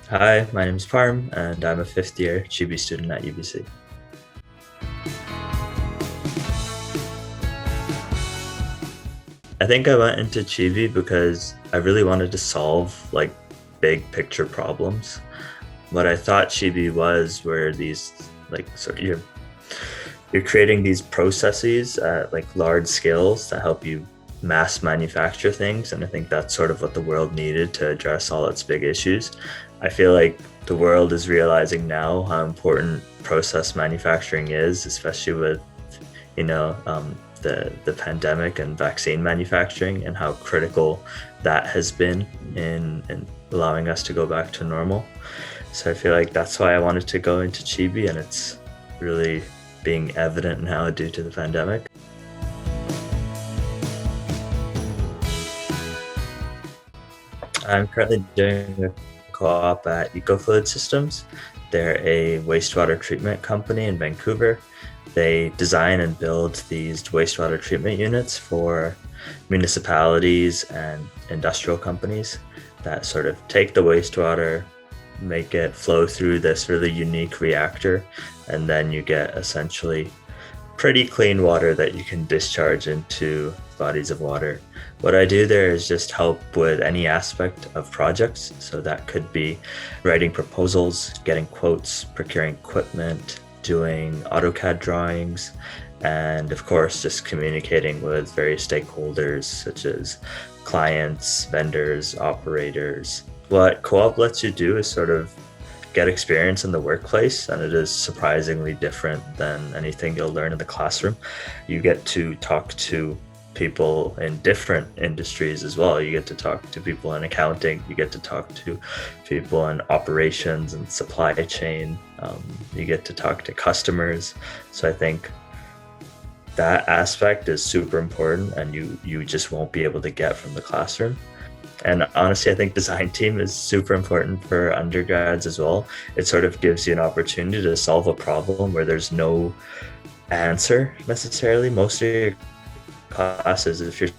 Hi, my name is Param, and I'm a fifth year GB student at UBC. I think I went into Chibi because I really wanted to solve big picture problems. What I thought Chibi was were these you're creating these processes at large scales to help you mass manufacture things, and I think that's sort of what the world needed to address all its big issues. I feel like the world is realizing now how important process manufacturing is, especially with you know um, the pandemic and vaccine manufacturing, and how critical that has been in allowing us to go back to normal. So I feel like that's why I wanted to go into Chibi, and it's really being evident now due to the pandemic. I'm currently doing a co-op at EcoFluid Systems. They're a wastewater treatment company in Vancouver. They design and build these wastewater treatment units for municipalities and industrial companies that sort of take the wastewater, make it flow through this really unique reactor, and then you get essentially pretty clean water that you can discharge into bodies of water. What I do there is just help with any aspect of projects. So that could be writing proposals, getting quotes, procuring equipment, doing AutoCAD drawings, and of course, just communicating with various stakeholders such as clients, vendors, operators. What co-op lets you do is sort of get experience in the workplace, and it is surprisingly different than anything you'll learn in the classroom. You get to talk to people in different industries as well. You get to talk to people in accounting, you get to talk to people in operations and supply chain, you get to talk to customers. So I think that aspect is super important, and you just won't be able to get from the classroom. And honestly, I think design team is super important for undergrads as well. It sort of gives you an opportunity to solve a problem where there's no answer necessarily. Most of your classes, if you're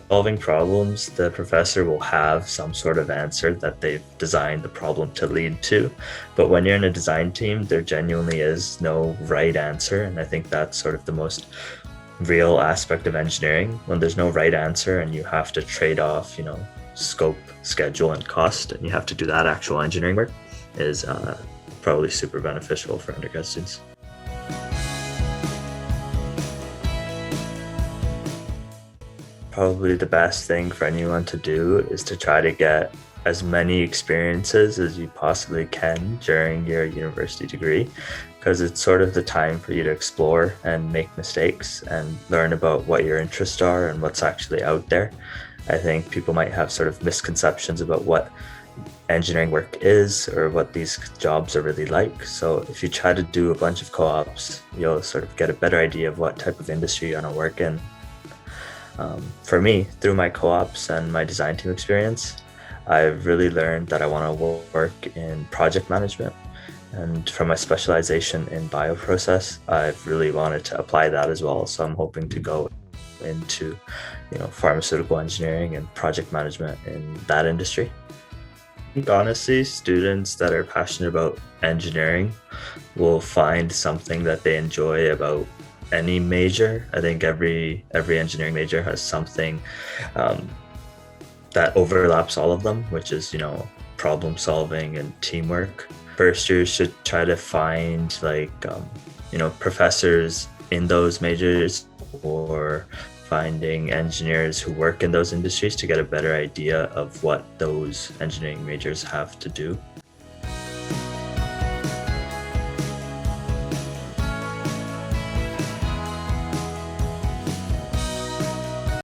solving problems, the professor will have some sort of answer that they've designed the problem to lead to. But when you're in a design team, there genuinely is no right answer. And I think that's sort of the most real aspect of engineering, when there's no right answer and you have to trade off, scope, schedule, and cost, and you have to do that actual engineering work, is probably super beneficial for undergrad students. Probably the best thing for anyone to do is to try to get as many experiences as you possibly can during your university degree, because it's sort of the time for you to explore and make mistakes and learn about what your interests are and what's actually out there. I think people might have sort of misconceptions about what engineering work is or what these jobs are really like. So if you try to do a bunch of co-ops, you'll sort of get a better idea of what type of industry you want to work in. For me, through my co-ops and my design team experience, I've really learned that I want to work in project management. And from my specialization in bioprocess, I've really wanted to apply that as well. So I'm hoping to go into, pharmaceutical engineering and project management in that industry. I think honestly, students that are passionate about engineering will find something that they enjoy about any major. I think every engineering major has something um, that overlaps all of them, which is problem solving and teamwork. First years should try to find professors in those majors, or finding engineers who work in those industries to get a better idea of what those engineering majors have to do.